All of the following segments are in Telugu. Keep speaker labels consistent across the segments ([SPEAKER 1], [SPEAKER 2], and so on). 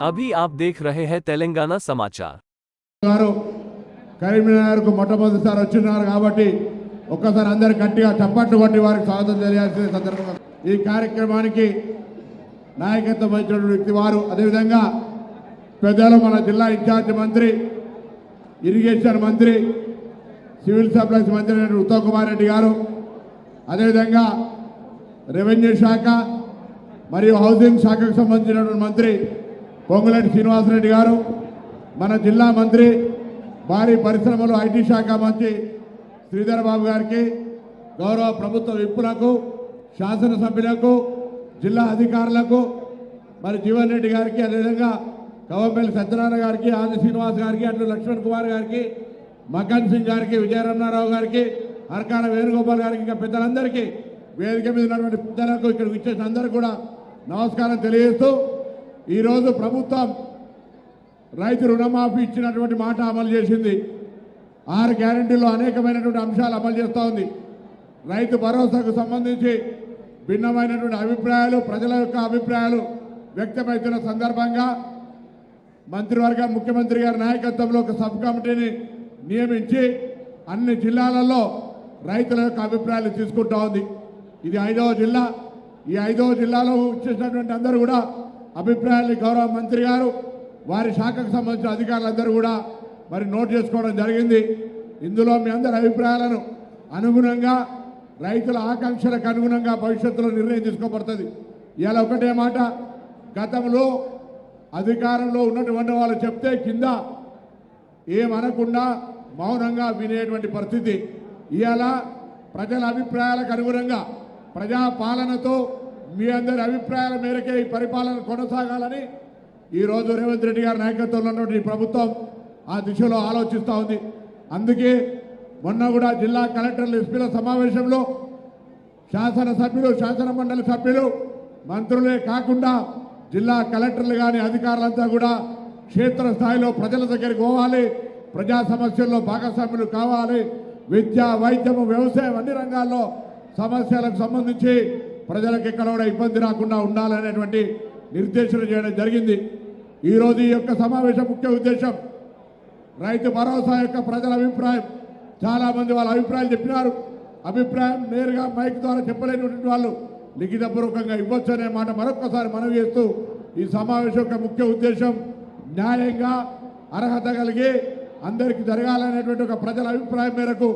[SPEAKER 1] अभी आप देख रहे हैं तेलंगाना समाचार।
[SPEAKER 2] కరీంనగర్ కు మొట్టమొదటిసారి వచ్చినారు కాబట్టి ఒక్కసారి అందరూ గట్టిగా చప్పట్లు కొట్టి వారికి స్వాగతం తెలియాల్సిన సందర్భంగా ఈ కార్యక్రమానికి నాయకత్వం వహించిన వ్యక్తి వారు అదేవిధంగా పెద్దలు మన జిల్లా ఇన్ఛార్జ్ మంత్రి ఇరిగేషన్ మంత్రి సివిల్ సప్లైస్ మంత్రి ఉత్తమ్ కుమార్ రెడ్డి గారు అదేవిధంగా రెవెన్యూ శాఖ మరియు హౌసింగ్ శాఖకు సంబంధించినటువంటి మంత్రి పొంగులేటి శ్రీనివాసరెడ్డి గారు మన జిల్లా మంత్రి భారీ పరిశ్రమలు ఐటీ శాఖ మంత్రి శ్రీధర్ బాబు గారికి గౌరవ ప్రభుత్వ విప్పులకు శాసనసభ్యులకు జిల్లా అధికారులకు మరి జీవన్ రెడ్డి గారికి అదేవిధంగా కవంపల్లి సత్యనారాయణ గారికి ఆది శ్రీనివాస్ గారికి అట్లు లక్ష్మణ్ కుమార్ గారికి మక్కన్ సింగ్ గారికి విజయరమణారావు గారికి అరకాల వేణుగోపాల్ గారికి ఇంకా పెద్దలందరికీ వేదిక మీద ఉన్నటువంటి పెద్దలకు ఇక్కడికి ఇచ్చేసిన అందరూ కూడా నమస్కారం తెలియజేస్తూ ఈరోజు ప్రభుత్వం రైతు రుణమాఫీ ఇచ్చినటువంటి మాట అమలు చేసింది 6 గ్యారెంటీల్లో అనేకమైనటువంటి అంశాలు అమలు చేస్తూ ఉంది రైతు భరోసాకు సంబంధించి భిన్నమైనటువంటి అభిప్రాయాలు ప్రజల యొక్క అభిప్రాయాలు వ్యక్తమవుతున్న సందర్భంగా మంత్రివర్గం ముఖ్యమంత్రి గారి నాయకత్వంలో ఒక సబ్ కమిటీని నియమించి అన్ని జిల్లాలలో రైతుల యొక్క అభిప్రాయాలు తీసుకుంటూ ఉంది ఇది 5వ జిల్లా ఈ 5వ జిల్లాలో వచ్చేసినటువంటి అందరూ కూడా అభిప్రాయాన్ని గౌరవ మంత్రి గారు వారి శాఖకు సంబంధించిన అధికారులందరూ కూడా మరి నోట్ చేసుకోవడం జరిగింది ఇందులో మీ అందరి అభిప్రాయాలను అనుగుణంగా రైతుల ఆకాంక్షలకు అనుగుణంగా భవిష్యత్తులో నిర్ణయం తీసుకోబడుతుంది ఇవాళ ఒకటే మాట గతంలో అధికారంలో ఉన్నటువంటి వాళ్ళు చెప్తే కింద ఏమనకుండా మౌనంగా వినేటువంటి పరిస్థితి ఇవాళ ప్రజల అభిప్రాయాలకు అనుగుణంగా ప్రజాపాలనతో మీ అందరి అభిప్రాయాల మేరకే ఈ పరిపాలన కొనసాగాలని ఈరోజు రేవంత్ రెడ్డి గారి నాయకత్వంలో ఉన్నటువంటి ప్రభుత్వం ఆ దిశలో ఆలోచిస్తూ ఉంది అందుకే మొన్న కూడా జిల్లా కలెక్టర్ల ఎస్పీల సమావేశంలో శాసనసభ్యులు శాసన మండలి సభ్యులు మంత్రులే కాకుండా జిల్లా కలెక్టర్లు కానీ అధికారులంతా కూడా క్షేత్రస్థాయిలో ప్రజల దగ్గరికి పోవాలి ప్రజా సమస్యల్లో భాగస్వాములు కావాలి విద్య వైద్యము వ్యవసాయం అన్ని రంగాల్లో సమస్యలకు సంబంధించి ప్రజలకు ఎక్కడ కూడా ఇబ్బంది రాకుండా ఉండాలనేటువంటి నిర్దేశన చేయడం జరిగింది ఈరోజు ఈ యొక్క సమావేశం ముఖ్య ఉద్దేశం రైతు భరోసా యొక్క ప్రజల అభిప్రాయం చాలామంది వాళ్ళ అభిప్రాయాలు చెప్పినారు అభిప్రాయం నేరుగా మైక్ ద్వారా చెప్పలేనటువంటి వాళ్ళు లిఖితపూర్వకంగా ఇవ్వచ్చు అనే మాట మరొకసారి మనవి చేస్తూ ఈ సమావేశం యొక్క ముఖ్య ఉద్దేశం న్యాయంగా అర్హత కలిగి అందరికీ జరగాలనేటువంటి ఒక ప్రజల అభిప్రాయం మేరకు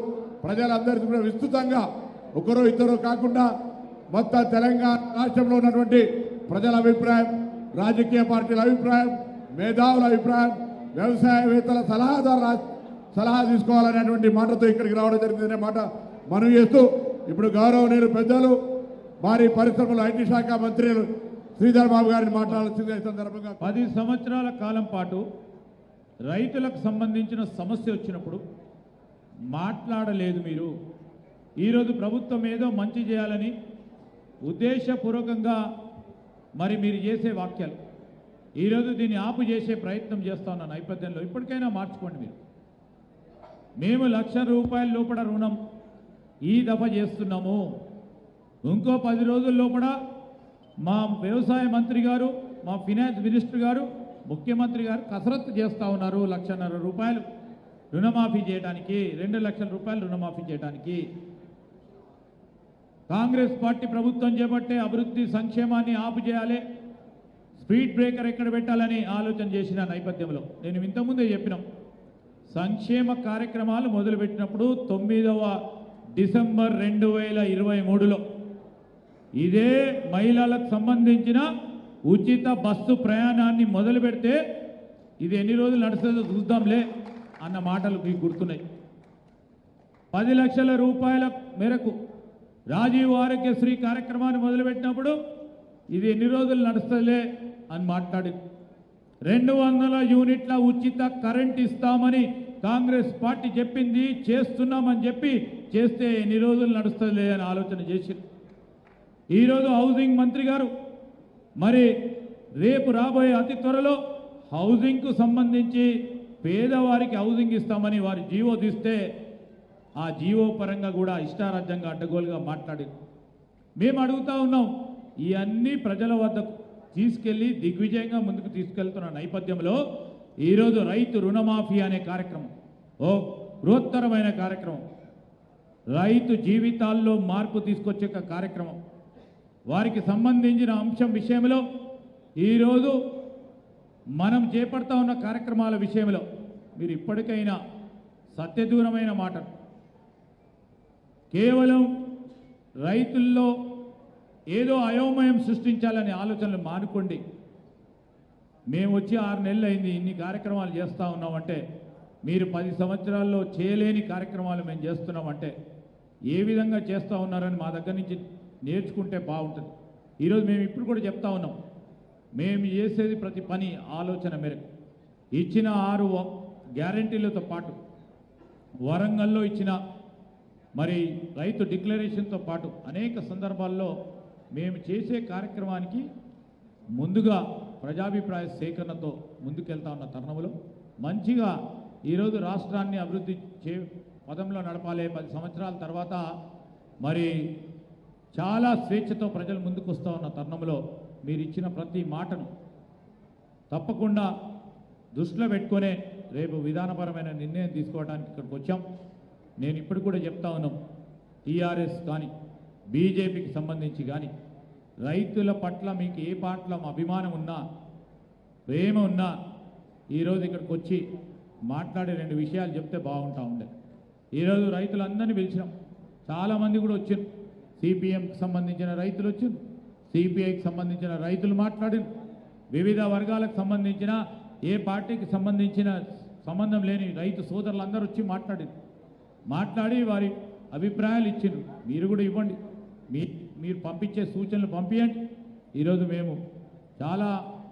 [SPEAKER 2] ప్రజలందరికీ కూడా విస్తృతంగా ఒకరో ఇద్దరు కాకుండా మొత్తం తెలంగాణ రాష్ట్రంలో ఉన్నటువంటి ప్రజల అభిప్రాయం రాజకీయ పార్టీల అభిప్రాయం మేధావుల అభిప్రాయం వ్యవసాయవేత్తల సలహా తీసుకోవాలనేటువంటి మాటతో ఇక్కడికి రావడం జరిగిందనే మాట మనవి చేస్తూ ఇప్పుడు గౌరవనీయులు పెద్దలు భారీ పరిశ్రమలు ఐటీ శాఖ మంత్రులు శ్రీధర్ బాబు గారిని మాట్లాడాల్సిందే సందర్భంగా
[SPEAKER 3] 10 సంవత్సరాల కాలం పాటు రైతులకు సంబంధించిన సమస్య వచ్చినప్పుడు మాట్లాడలేదు మీరు ఈరోజు ప్రభుత్వం ఏదో మంచి చేయాలని ఉద్దేశపూర్వకంగా మరి మీరు చేసే వాక్యాలు ఈరోజు దీన్ని ఆపు చేసే ప్రయత్నం చేస్తా ఉన్న నేపథ్యంలో ఇప్పటికైనా మార్చుకోండి మీరు మేము ₹1,00,000 లోపల రుణం ఈ దఫా చేస్తున్నాము ఇంకో 10 రోజుల లోపల మా వ్యవసాయ మంత్రి గారు మా ఫైనాన్స్ మినిస్టర్ గారు ముఖ్యమంత్రి గారు కసరత్తు చేస్తూ ఉన్నారు ₹1,50,000 రుణమాఫీ చేయడానికి ₹2,00,000 రుణమాఫీ చేయడానికి కాంగ్రెస్ పార్టీ ప్రభుత్వం చేపట్టే అభివృద్ధి సంక్షేమాన్ని ఆపు చేయాలి స్పీడ్ బ్రేకర్ ఎక్కడ పెట్టాలని ఆలోచన చేసిన నేపథ్యంలో నేను ఇంతకుముందే చెప్పినాం సంక్షేమ కార్యక్రమాలు మొదలుపెట్టినప్పుడు 9వ డిసెంబర్ 2023లో ఇదే మహిళలకు సంబంధించిన ఉచిత బస్సు ప్రయాణాన్ని మొదలు పెడితే ఇది ఎన్ని రోజులు నడుస్తుందో చూద్దాంలే అన్న మాటలు మీకు గుర్తున్నాయి ₹10 లక్షల మేరకు రాజీవ్ ఆరోగ్యశ్రీ కార్యక్రమాన్ని మొదలుపెట్టినప్పుడు ఇది ఎన్ని రోజులు నడుస్తుందిలే అని మాట్లాడి 200 యూనిట్ల ఉచిత కరెంట్ ఇస్తామని కాంగ్రెస్ పార్టీ చెప్పింది చేస్తున్నామని చెప్పి చేస్తే ఎన్ని రోజులు నడుస్తుందిలే అని ఆలోచన చేశారు ఈరోజు హౌసింగ్ మంత్రి గారు మరి రేపు రాబోయే అతి త్వరలో హౌసింగ్కు సంబంధించి పేదవారికి హౌసింగ్ ఇస్తామని వారి జీవో తీస్తే ఆ జీవో పరంగా కూడా ఇష్టారాజ్యంగా అడ్డగోలుగా మాట్లాడి మేము అడుగుతా ఉన్నాం ఈ అన్ని ప్రజల వద్దకు తీసుకెళ్లి దిగ్విజయంగా ముందుకు తీసుకెళ్తున్న నేపథ్యంలో ఈరోజు రైతు రుణమాఫీ అనే కార్యక్రమం ఓ బృహత్తరమైన కార్యక్రమం, రైతు జీవితాల్లో మార్పు తీసుకొచ్చే కార్యక్రమం. వారికి సంబంధించిన అంశం విషయంలో ఈరోజు మనం చేపడతా ఉన్న కార్యక్రమాల విషయంలో మీరు ఇప్పటికైనా సత్యదూరమైన మాట, కేవలం రైతుల్లో ఏదో అయోమయం సృష్టించాలనే ఆలోచనలు మానుకోండి. మేము వచ్చి 6 నెలలు అయింది, ఇన్ని కార్యక్రమాలు చేస్తూ ఉన్నామంటే, మీరు 10 సంవత్సరాల్లో చేయలేని కార్యక్రమాలు మేము చేస్తున్నామంటే ఏ విధంగా చేస్తూ ఉన్నారని మా దగ్గర నుంచి నేర్చుకుంటే బాగుంటుంది. ఈరోజు మేము ఇప్పుడు కూడా చెప్తా ఉన్నాం, మేము చేసేది ప్రతి పని ఆలోచన మేరకు. ఇచ్చిన 6 గ్యారంటీలతో పాటు వరంగల్లో ఇచ్చిన మరి రైతు డిక్లరేషన్తో పాటు అనేక సందర్భాల్లో మేము చేసే కార్యక్రమానికి ముందుగా ప్రజాభిప్రాయ సేకరణతో ముందుకెళ్తా ఉన్న తరుణంలో మంచిగా ఈరోజు రాష్ట్రాన్ని అభివృద్ధి పదంలో నడపాలి. 10 సంవత్సరాల తర్వాత మరి చాలా స్వేచ్ఛతో ప్రజలు ముందుకు వస్తూ ఉన్న తరుణంలో మీరు ఇచ్చిన ప్రతి మాటను తప్పకుండా దృష్టిలో పెట్టుకునే రేపు విధానపరమైన నిర్ణయం తీసుకోవడానికి ఇక్కడికి వచ్చాం. నేను ఇప్పుడు కూడా చెప్తా ఉన్నాం, టీఆర్ఎస్ కానీ బీజేపీకి సంబంధించి కానీ రైతుల పట్ల మీకు ఏ పట్ల అభిమానం ఉన్నా ప్రేమ ఉన్నా ఈరోజు ఇక్కడికి వచ్చి మాట్లాడే 2 విషయాలు చెప్తే బాగుంటా ఉండే. ఈరోజు రైతులందరినీ పిలిచినాం, చాలామంది కూడా వచ్చారు. సిపిఎంకి సంబంధించిన రైతులు వచ్చారు, సిపిఐకి సంబంధించిన రైతులు మాట్లాడారు, వివిధ వర్గాలకు సంబంధించిన ఏ పార్టీకి సంబంధించిన సంబంధం లేని రైతు సోదరులందరూ వచ్చి మాట్లాడి వారి అభిప్రాయాలు ఇచ్చిండ్రు. మీరు కూడా ఇవ్వండి, మీరు పంపించే సూచనలు పంపించండి. ఈరోజు మేము చాలా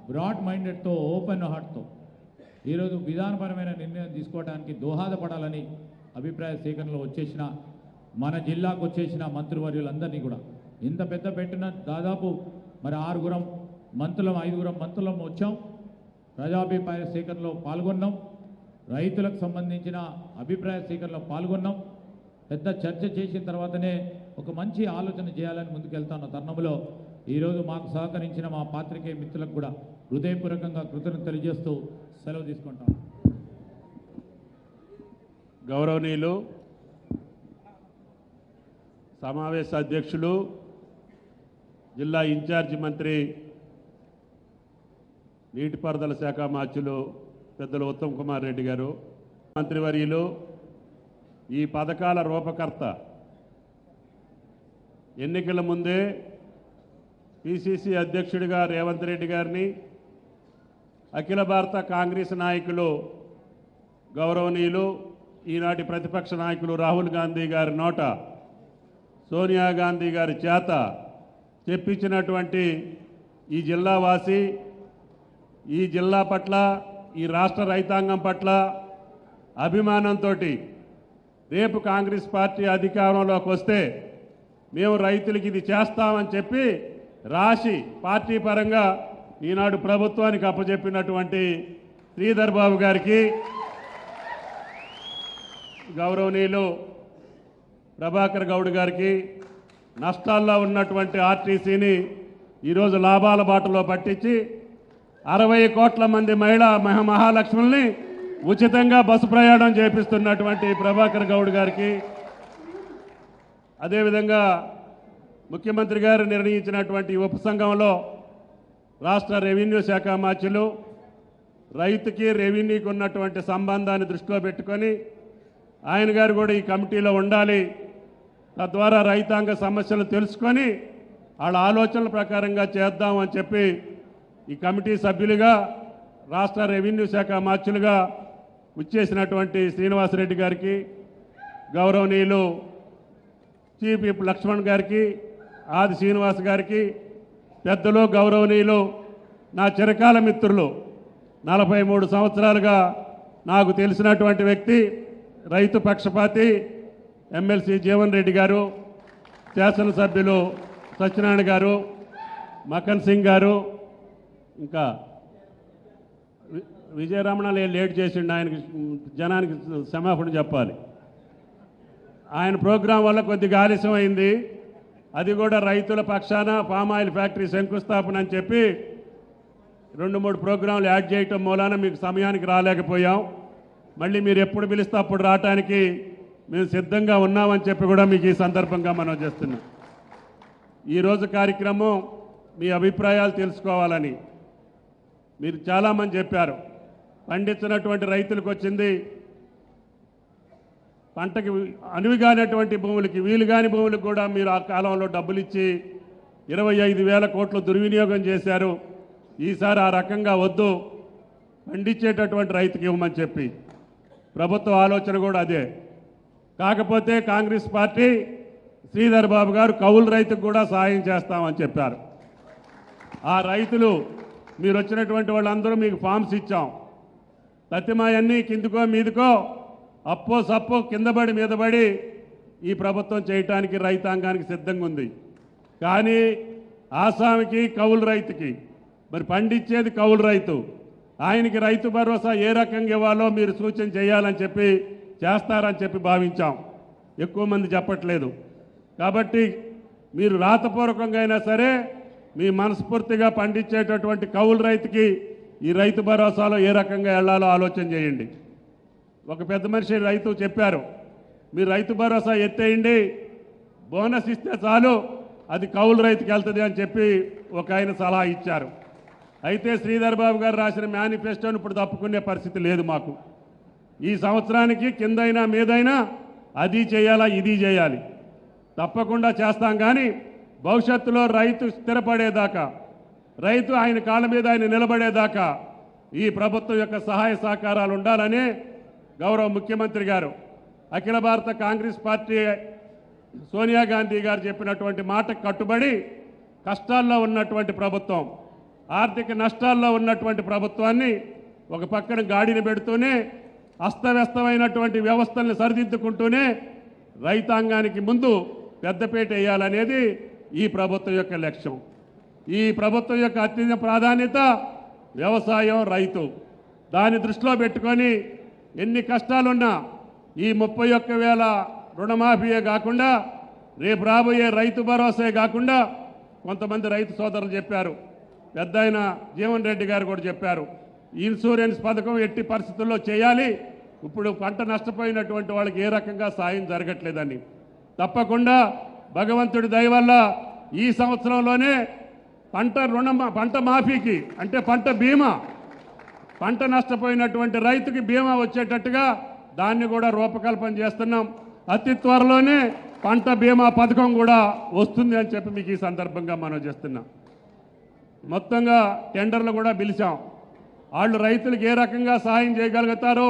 [SPEAKER 3] బ్రాడ్ మైండెడ్తో ఓపెన్ హార్ట్తో ఈరోజు విధానపరమైన నిర్ణయం తీసుకోవడానికి దోహదపడాలని అభిప్రాయ సేకరణలో వచ్చేసిన మన జిల్లాకు వచ్చేసిన మంత్రివర్యులందరినీ కూడా ఇంత పెద్ద పెట్టిన దాదాపు మరి 6 మంత్రులం 5 మంత్రులం వచ్చాం. ప్రజాభిప్రాయ సేకరణలో పాల్గొన్నాం, రైతులకు సంబంధించిన అభిప్రాయ సేకరణలో పాల్గొన్నాం. పెద్ద చర్చ చేసిన తర్వాతనే ఒక మంచి ఆలోచన చేయాలని ముందుకెళ్తున్న తరుణంలో ఈరోజు మాకు సహకరించిన మా పాత్రికేయ మిత్రులకు కూడా హృదయపూర్వకంగా కృతజ్ఞతలు తెలియజేస్తూ సెలవు తీసుకుంటాం.
[SPEAKER 4] గౌరవనీయులు సమావేశ అధ్యక్షులు, జిల్లా ఇన్ఛార్జి మంత్రి, నీటిపారుదల శాఖ మార్చులు పెద్దలు ఉత్తమ్ కుమార్ రెడ్డి గారు, మంత్రివర్యులు, ఈ పథకాల రూపకర్త, ఎన్నికల ముందే పిసిసి అధ్యక్షుడిగా రేవంత్ రెడ్డి గారిని, అఖిల భారత కాంగ్రెస్ నాయకులు గౌరవనీయులు ఈనాటి ప్రతిపక్ష నాయకులు రాహుల్ గాంధీ గారి నోట సోనియా గాంధీ గారి చేత చెప్పించినటువంటి ఈ జిల్లా వాసి, ఈ జిల్లా పట్ల, ఈ రాష్ట్ర రైతాంగం పట్ల అభిమానంతో రేపు కాంగ్రెస్ పార్టీ అధికారంలోకి వస్తే మేము రైతులకి ఇది చేస్తామని చెప్పి రాసి పార్టీ పరంగా ఈనాడు ప్రభుత్వానికి అప్పచెప్పినటువంటి శ్రీధర్ బాబు గారికి, గౌరవనీయులు ప్రభాకర్ గౌడ్ గారికి, నష్టాల్లో ఉన్నటువంటి ఆర్టీసీని ఈరోజు లాభాల బాటలో పట్టించి 60 కోట్ల మంది మహిళా మహాలక్ష్ముల్ని ఉచితంగా బస్సు ప్రయాణం చేపిస్తున్నటువంటి ప్రభాకర్ గౌడ్ గారికి, అదేవిధంగా ముఖ్యమంత్రి గారు నిర్ణయించినటువంటి ఉపసంఘంలో రాష్ట్ర రెవెన్యూ శాఖ మార్చులు రైతుకి రెవెన్యూకి ఉన్నటువంటి సంబంధాన్ని దృష్టిలో పెట్టుకొని ఆయన గారు కూడా ఈ కమిటీలో ఉండాలి, తద్వారా రైతాంగ సమస్యలు తెలుసుకొని వాళ్ళ ఆలోచనల ప్రకారంగా చేద్దామని చెప్పి ఈ కమిటీ సభ్యులుగా రాష్ట్ర రెవెన్యూ శాఖ మార్చులుగా వచ్చేసినటువంటి శ్రీనివాసరెడ్డి గారికి, గౌరవనీయులు చీఫ్ విప్ లక్ష్మణ్ గారికి, ఆది శ్రీనివాస్ గారికి, పెద్దలు గౌరవనీయులు నా చిరకాల మిత్రులు, 43 సంవత్సరాలుగా నాకు తెలిసినటువంటి వ్యక్తి, రైతు పక్షపాతి ఎమ్మెల్సీ జీవన్ రెడ్డి గారు, శాసనసభ్యులు సత్యనారాయణ గారు, మకన్ సింగ్ గారు, ఇంకా విజయరమణ లేట్ చేసిండు, ఆయనకి జనానికి క్షమాపణ చెప్పాలి. ఆయన ప్రోగ్రాం వల్ల కొద్దిగా ఆలస్యం అయింది. అది కూడా రైతుల పక్షాన పామాయిల్ ఫ్యాక్టరీ శంకుస్థాపన అని చెప్పి 2-3 ప్రోగ్రాంలు యాడ్ చేయటం మూలాన మీకు సమయానికి రాలేకపోయాం. మళ్ళీ మీరు ఎప్పుడు పిలిస్తే అప్పుడు రావటానికి మేము సిద్ధంగా ఉన్నామని చెప్పి కూడా మీకు ఈ సందర్భంగా మనం చేస్తున్నాం. ఈరోజు కార్యక్రమం మీ అభిప్రాయాలు తెలుసుకోవాలని మీరు చాలామంది చెప్పారు. పండించినటువంటి రైతులకు వచ్చింది, పంటకి అనువుగానటువంటి భూములకి, వీలుగాని భూములకు కూడా మీరు ఆ కాలంలో డబ్బులు ఇచ్చి 25,000 కోట్లు దుర్వినియోగం చేశారు. ఈసారి ఆ రకంగా వద్దు, పండించేటటువంటి రైతుకి ఇవ్వమని చెప్పి ప్రభుత్వ ఆలోచన కూడా అదే. కాకపోతే కాంగ్రెస్ పార్టీ శ్రీధర్ బాబు గారు కౌలు రైతుకు కూడా సాయం చేస్తామని చెప్పారు. ఆ రైతులు మీరు వచ్చినటువంటి వాళ్ళందరూ మీకు ఫామ్స్ ఇచ్చాం, తత్తిమాయన్నీ కిందకో మీదకో అప్పో సప్పో కిందపడి మీదపడి ఈ ప్రభుత్వం చేయటానికి రైతాంగానికి సిద్ధంగా ఉంది. కానీ ఆసామికి కౌలు రైతుకి మరి పండించేది కౌలు రైతు, ఆయనకి రైతు భరోసా ఏ రకంగా ఇవ్వాలో మీరు సూచన చేయాలని చెప్పి చేస్తారని చెప్పి భావించాం. ఎక్కువ మంది చెప్పట్లేదు. కాబట్టి మీరు రాతపూర్వకంగా అయినా సరే మీ మనస్ఫూర్తిగా పండించేటటువంటి కౌలు రైతుకి ఈ రైతు భరోసాలో ఏ రకంగా వెళ్ళాలో ఆలోచన చేయండి. ఒక పెద్ద మనిషి రైతు చెప్పారు, మీరు రైతు భరోసా ఎత్తేయండి, బోనస్ ఇస్తే చాలు, అది కౌలు రైతుకి వెళ్తుంది అని చెప్పి ఒక ఆయన సలహా ఇచ్చారు. అయితే శ్రీధర్ బాబు గారు రాసిన మేనిఫెస్టోను ఇప్పుడు తప్పుకునే పరిస్థితి లేదు మాకు. ఈ సంవత్సరానికి కిందైనా మీదైనా అది చేయాలా ఇది చేయాలి తప్పకుండా చేస్తాం. కానీ భవిష్యత్తులో రైతు స్థిరపడేదాకా, రైతు ఆయన కాళ్ళ మీద ఆయన నిలబడేదాకా ఈ ప్రభుత్వం యొక్క సహాయ సహకారాలు ఉండాలని గౌరవ ముఖ్యమంత్రి గారు, అఖిల భారత కాంగ్రెస్ పార్టీ సోనియా గాంధీ గారు చెప్పినటువంటి మాటకు కట్టుబడి కష్టాల్లో ఉన్నటువంటి ప్రభుత్వం, ఆర్థిక నష్టాల్లో ఉన్నటువంటి ప్రభుత్వాన్ని ఒక పక్కన గాడిని పెడుతూనే అస్తవ్యస్తమైనటువంటి వ్యవస్థల్ని సరిదిద్దుకుంటూనే రైతాంగానికి ముందు పెద్దపీట వేయాలనేది ఈ ప్రభుత్వం యొక్క లక్ష్యం. ఈ ప్రభుత్వం యొక్క అత్యంత ప్రాధాన్యత వ్యవసాయం, రైతు. దాన్ని దృష్టిలో పెట్టుకొని ఎన్ని కష్టాలున్నా ఈ 31,000 రుణమాఫీయే కాకుండా రేపు రాబోయే రైతు భరోసే కాకుండా కొంతమంది రైతు సోదరులు చెప్పారు, పెద్ద ఆయన జీవన్ రెడ్డి గారు కూడా చెప్పారు, ఇన్సూరెన్స్ పథకం ఎట్టి పరిస్థితుల్లో చేయాలి, ఇప్పుడు పంట నష్టపోయినటువంటి వాళ్ళకి ఏ రకంగా సాయం జరగట్లేదని. తప్పకుండా భగవంతుడి దయ వల్ల ఈ సంవత్సరంలోనే పంట మాఫీకి అంటే పంట బీమా, పంట నష్టపోయినటువంటి రైతుకి బీమా వచ్చేటట్టుగా దాన్ని కూడా రూపకల్పన చేస్తున్నాం. అతి త్వరలోనే పంట బీమా పథకం కూడా వస్తుంది అని చెప్పి మీకు ఈ సందర్భంగా మనం చేస్తున్నాం. మొత్తంగా టెండర్లు కూడా పిలిచాం. వాళ్ళు రైతులకు ఏ రకంగా సహాయం చేయగలుగుతారో,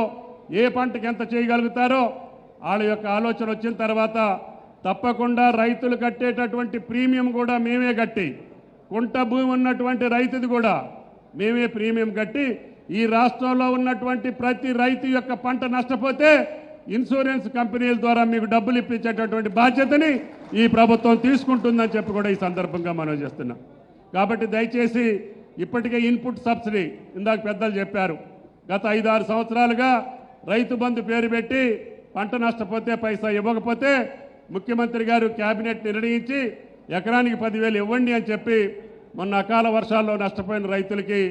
[SPEAKER 4] ఏ పంటకి ఎంత చేయగలుగుతారో వాళ్ళ యొక్క ఆలోచన వచ్చిన తర్వాత తప్పకుండా రైతులు కట్టేటటువంటి ప్రీమియం కూడా మేమే కట్టి, కుంట భూమి ఉన్నటువంటి రైతుది కూడా మేమే ప్రీమియం కట్టి ఈ రాష్ట్రంలో ఉన్నటువంటి ప్రతి రైతు యొక్క పంట నష్టపోతే ఇన్సూరెన్స్ కంపెనీల ద్వారా మీకు డబ్బులు ఇప్పించేటటువంటి బాధ్యతని ఈ ప్రభుత్వం తీసుకుంటుందని చెప్పి కూడా ఈ సందర్భంగా మనం చేస్తున్నాం. కాబట్టి దయచేసి ఇప్పటికే ఇన్పుట్ సబ్సిడీ ఇందాక పెద్దలు చెప్పారు, గత 5-6 సంవత్సరాలుగా రైతు బంధు పేరు పెట్టి పంట నష్టపోతే పైసా ఇవ్వకపోతే ముఖ్యమంత్రి గారు కేబినెట్ నిర్ణయించి ఎకరానికి 10,000 ఇవ్వండి అని చెప్పి మొన్న అకాల వర్షాల్లో నష్టపోయిన రైతులకి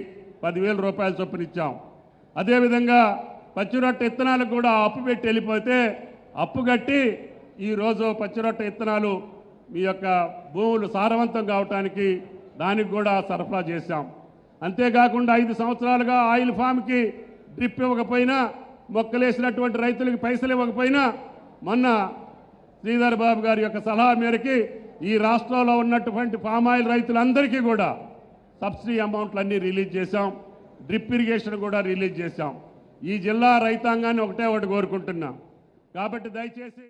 [SPEAKER 4] 10,000 రూపాయల చొప్పున ఇచ్చాం. అదేవిధంగా పచ్చిరొట్ట ఇత్తనాలకు కూడా అప్పు పెట్టి వెళ్ళిపోతే అప్పు కట్టి ఈరోజు పచ్చిరొట్ట ఇత్తనాలు మీ యొక్క భూములు సారవంతం కావటానికి దానికి కూడా సరఫరా చేశాం. అంతేకాకుండా 5 సంవత్సరాలుగా ఆయిల్ ఫామ్కి డ్రిప్ ఇవ్వకపోయినా, మొక్కలేసినటువంటి రైతులకు పైసలు ఇవ్వకపోయినా మొన్న శ్రీధర్ బాబు గారి యొక్క సలహా మేరకి ఈ రాష్ట్రంలో ఉన్నటువంటి పామాయిల్ రైతులందరికీ కూడా సబ్సిడీ అమౌంట్లన్నీ రిలీజ్ చేశాం, డ్రిప్ ఇరిగేషన్ కూడా రిలీజ్ చేశాం. ఈ జిల్లా రైతాంగాన్ని ఒకటే కోరుకుంటున్నాం. కాబట్టి దయచేసి